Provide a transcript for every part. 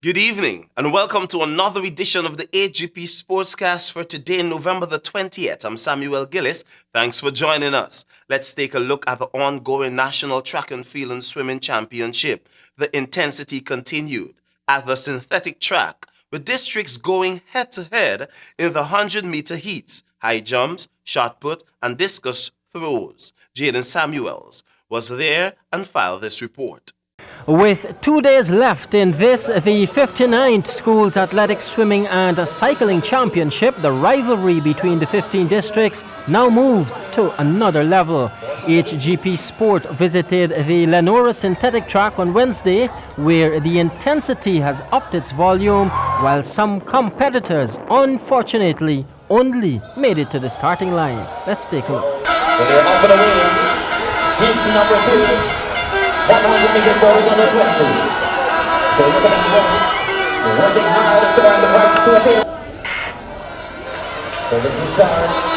Good evening and welcome to another edition of the AGP Sportscast for today, November the 20th. I'm Samuel Gillis. Thanks for joining us. Let's take a look at the ongoing National Track and Field and Swimming Championship. The intensity continued at the synthetic track, with districts going head-to-head in the 100-meter heats, high jumps, shot put, and discus throws. Jaden Samuels was there and filed this report. With 2 days left in this, the 59th Schools Athletics, Swimming and Cycling Championship, the rivalry between the 15 districts now moves to another level. HGP Sport visited the Lenora synthetic track on Wednesday, where the intensity has upped its volume, while some competitors, unfortunately, only made it to the starting line. Let's take a look. So they're off and away. Heat number 2. 100 meters boys under 20. So look at them run. They're working hard and trying the right to appear. So this is starts.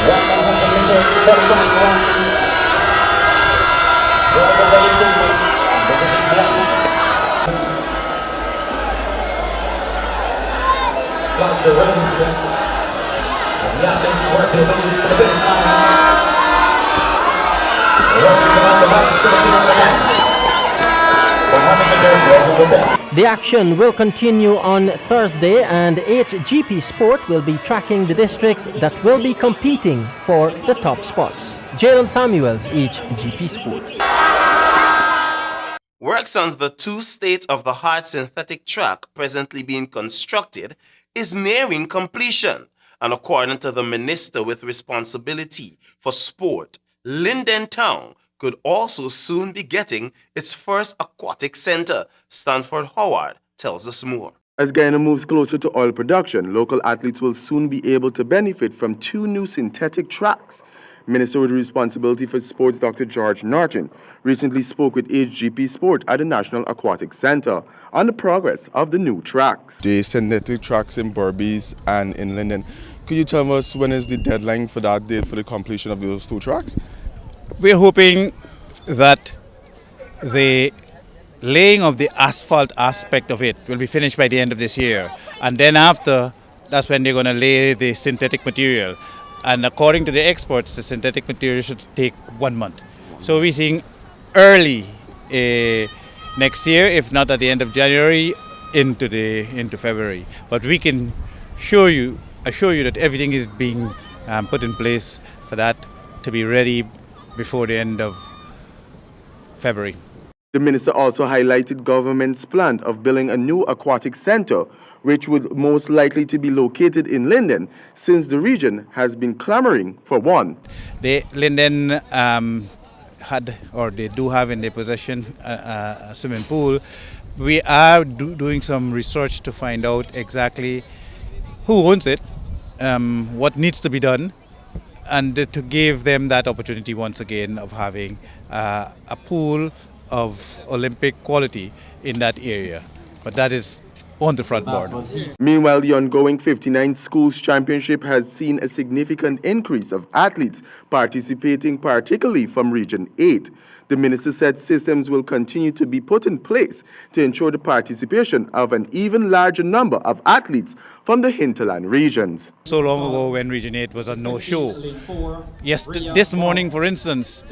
100 meters, 45 run. Boys are ready to move. This is important. Flags are raised as the athletes work their way to the finish line. The action will continue on Thursday, and HGP Sport will be tracking the districts that will be competing for the top spots. Jalen Samuels, HGP Sport. Works on the two state-of-the-art synthetic track presently being constructed is nearing completion, and according to the Minister with responsibility for sport, Linden Town could also soon be getting its first aquatic center. Stanford Howard tells us more. As Guyana moves closer to oil production, local athletes will soon be able to benefit from 2 new synthetic tracks. Minister with responsibility for sports Dr. George Norton recently spoke with HGP Sport at the National Aquatic Center on the progress of the new tracks. The synthetic tracks in Berbice and in Linden. Could you tell us when is the deadline for that date for the completion of those 2 tracks? We're hoping that the laying of the asphalt aspect of it will be finished by the end of this year. And then after, that's when they're going to lay the synthetic material. And according to the experts, the synthetic material should take 1 month. So we're seeing early next year, if not at the end of January, into February. But we can assure you that everything is being put in place for that to be ready before the end of February. The minister also highlighted government's plan of building a new aquatic center, which would most likely to be located in Linden, since the region has been clamoring for one. Linden they do have in their possession a swimming pool. We are doing some research to find out exactly who owns it, what needs to be done, and to give them that opportunity once again of having a pool of Olympic quality in that area. But that is on the front board. Meanwhile, the ongoing 59th Schools Championship has seen a significant increase of athletes participating, particularly from Region 8. The minister said systems will continue to be put in place to ensure the participation of an even larger number of athletes from the hinterland regions. So long ago when Region 8 was a no-show. Yes, this morning, for instance,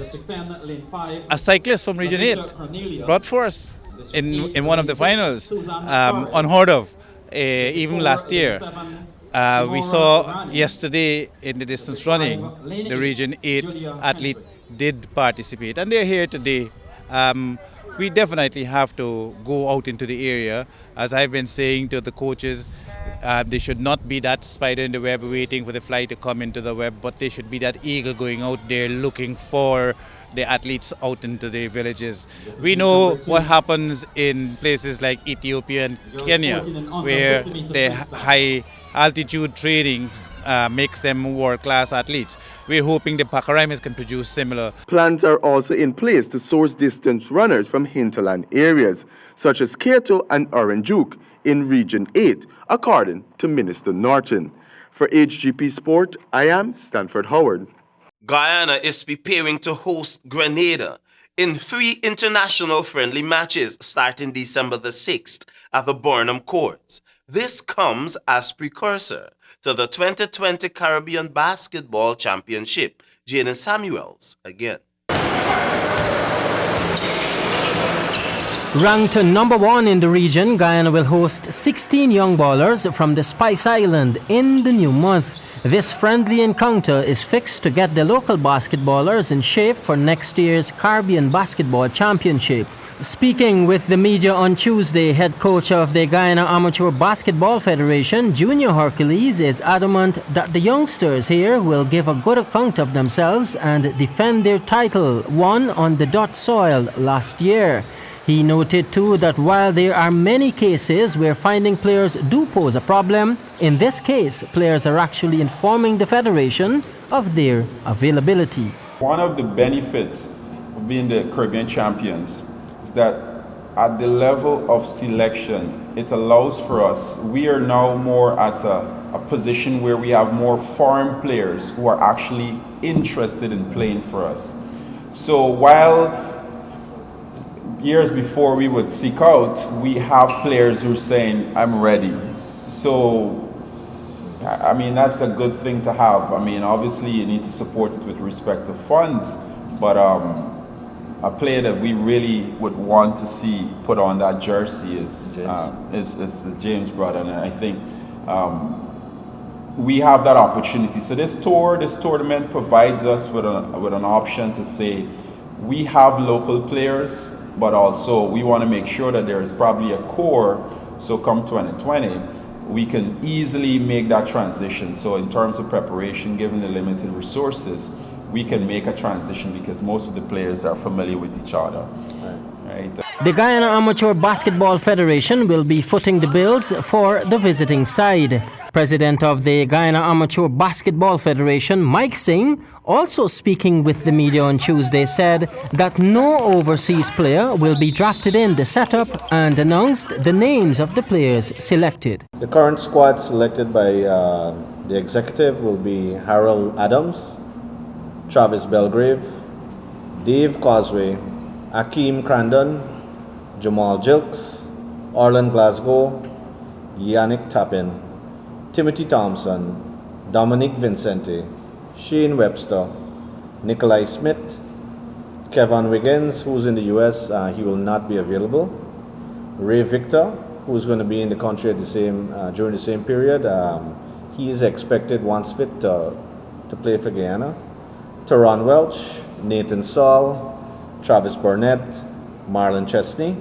a cyclist from Region 8 brought first in one of the finals, unheard of, even last year. We saw yesterday in the distance running, the Region 8 athlete did participate, and they're here today. We definitely have to go out into the area. As I've been saying to the coaches, they should not be that spider in the web waiting for the fly to come into the web, but they should be that eagle going out there looking for the athletes out into the villages. We know what happens in places like Ethiopia and Kenya, where the high altitude training makes them world-class athletes. We're hoping the Pacaraimans can produce similar. Plans are also in place to source distance runners from hinterland areas, such as Kato and Oranjuke in Region 8, according to Minister Norton. For HGP Sport, I am Stanford Howard. Guyana is preparing to host Grenada in 3 international friendly matches starting December the 6th at the Burnham Courts. This comes as precursor to the 2020 Caribbean Basketball Championship. Jaden Samuels again. Ranked number 1 in the region, Guyana will host 16 young ballers from the Spice Island in the new month. This friendly encounter is fixed to get the local basketballers in shape for next year's Caribbean Basketball Championship. Speaking with the media on Tuesday, head coach of the Guyana Amateur Basketball Federation, Junior Hercules, is adamant that the youngsters here will give a good account of themselves and defend their title, won on the dot soil last year. He noted too that while there are many cases where finding players do pose a problem, in this case, players are actually informing the Federation of their availability. One of the benefits of being the Caribbean champions is that at the level of selection, it allows for us, we are now more at a position where we have more foreign players who are actually interested in playing for us. So while years before we would seek out, we have players who are saying, I'm ready. So, I mean, that's a good thing to have. I mean, obviously you need to support it with respect to funds, but a player that we really would want to see put on that jersey is James brother, and I think we have that opportunity. So this tournament provides us with an option to say, we have local players, but also we want to make sure that there is probably a core, so come 2020, we can easily make that transition. So in terms of preparation, given the limited resources, we can make a transition because most of the players are familiar with each other. Right. The Guyana Amateur Basketball Federation will be footing the bills for the visiting side. President of the Guyana Amateur Basketball Federation, Mike Singh, also speaking with the media on Tuesday, said that no overseas player will be drafted in the setup and announced the names of the players selected. The current squad selected by the executive will be Harold Adams, Travis Belgrave, Dave Causeway, Akeem Crandon, Jamal Jilks, Orland Glasgow, Yannick Tapin, Timothy Thompson, Dominique Vincente, Shane Webster, Nikolai Smith, Kevin Wiggins, who's in the US, he will not be available. Ray Victor, who's going to be in the country at the same during the same period, he is expected, once fit, to play for Guyana. Teron Welch, Nathan Saul, Travis Burnett, Marlon Chesney,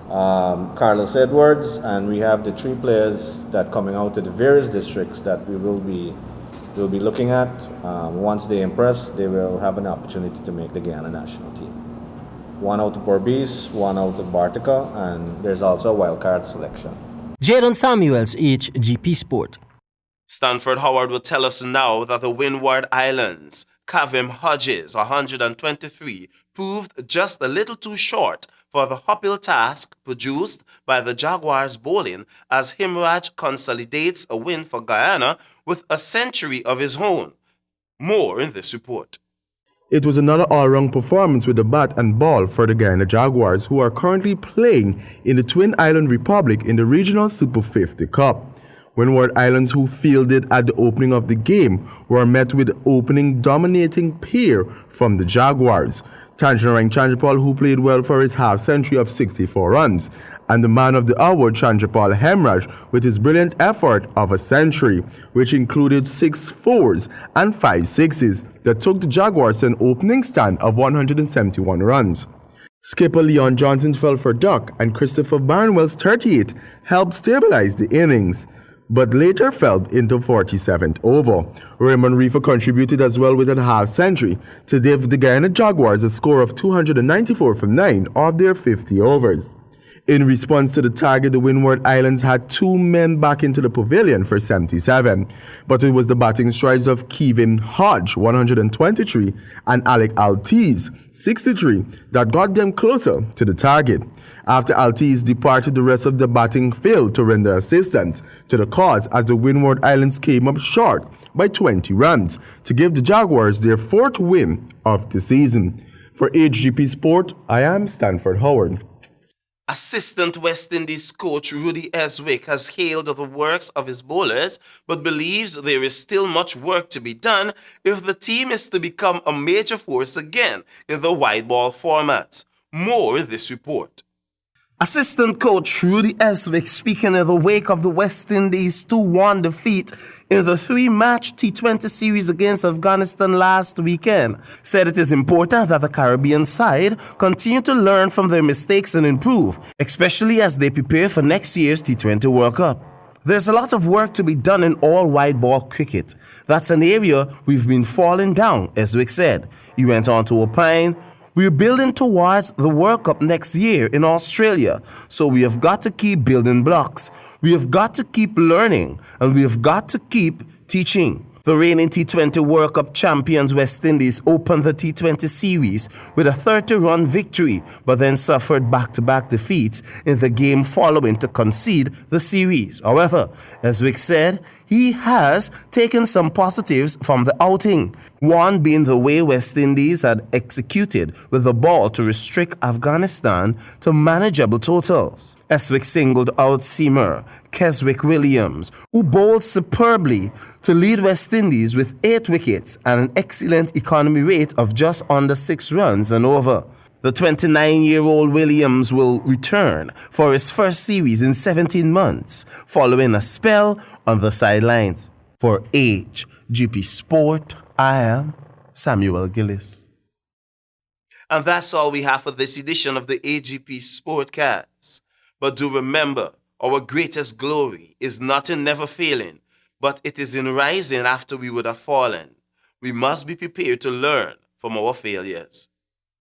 Carlos Edwards, and we have the 3 players that coming out of the various districts that we'll be looking at. Once they impress, they will have an opportunity to make the Guyana national team. 1 out of Berbice, 1 out of Bartica, and there's also a wildcard selection. Jaden Samuels, HGP Sport. Stanford Howard will tell us now that the Windward Islands, Kavim Hodges, 123, proved just a little too short for the uphill task produced by the Jaguars bowling as Himraj consolidates a win for Guyana with a century of his own. More in this report. It was another all-round performance with the bat and ball for the Guyana Jaguars, who are currently playing in the Twin Island Republic in the Regional Super 50 Cup. Windward Islands, who fielded at the opening of the game, were met with the opening dominating pair from the Jaguars. Tangerang Chandrapal, who played well for his half-century of 64 runs, and the man of the hour, Chandrapal Hemraj, with his brilliant effort of a century, which included 6 fours and 5 sixes that took the Jaguars to an opening stand of 171 runs. Skipper Leon Johnson fell for duck, and Christopher Barnwell's 38 helped stabilize the innings, but later fell into 47th over. Raymond Reefer contributed as well with a half-century to give the Guyana Jaguars a score of 294 for 9 of their 50 overs. In response to the target, the Windward Islands had 2 men back into the pavilion for 77, but it was the batting strides of Kevin Hodge, 123, and Alec Altiz, 63, that got them closer to the target. After Altiz departed, the rest of the batting failed to render assistance to the cause as the Windward Islands came up short by 20 runs to give the Jaguars their 4th win of the season. For HGP Sport, I am Stanford Howard. Assistant West Indies coach Rudy Eswick has hailed the works of his bowlers, but believes there is still much work to be done if the team is to become a major force again in the wide ball formats. More in this report. Assistant coach Rudy Eswick, speaking in the wake of the West Indies 2-1 defeat in the 3-match T20 series against Afghanistan last weekend, said it is important that the Caribbean side continue to learn from their mistakes and improve, especially as they prepare for next year's T20 World Cup. There's a lot of work to be done in all white ball cricket. That's an area we've been falling down, Eswick said. He went on to opine, "We're building towards the World Cup next year in Australia, so we have got to keep building blocks. We have got to keep learning, and we have got to keep teaching." The reigning T20 World Cup champions West Indies opened the T20 series with a 30-run victory, but then suffered back-to-back defeats in the game following to concede the series. However, as Vic said, he has taken some positives from the outing, one being the way West Indies had executed with the ball to restrict Afghanistan to manageable totals. Eswick singled out seamer Keswick Williams, who bowled superbly to lead West Indies with 8 wickets and an excellent economy rate of just under 6 runs and over. The 29-year-old Williams will return for his first series in 17 months, following a spell on the sidelines. For HGP Sport, I am Samuel Gillis. And that's all we have for this edition of the AGP Sportcast. But do remember, our greatest glory is not in never failing, but it is in rising after we would have fallen. We must be prepared to learn from our failures.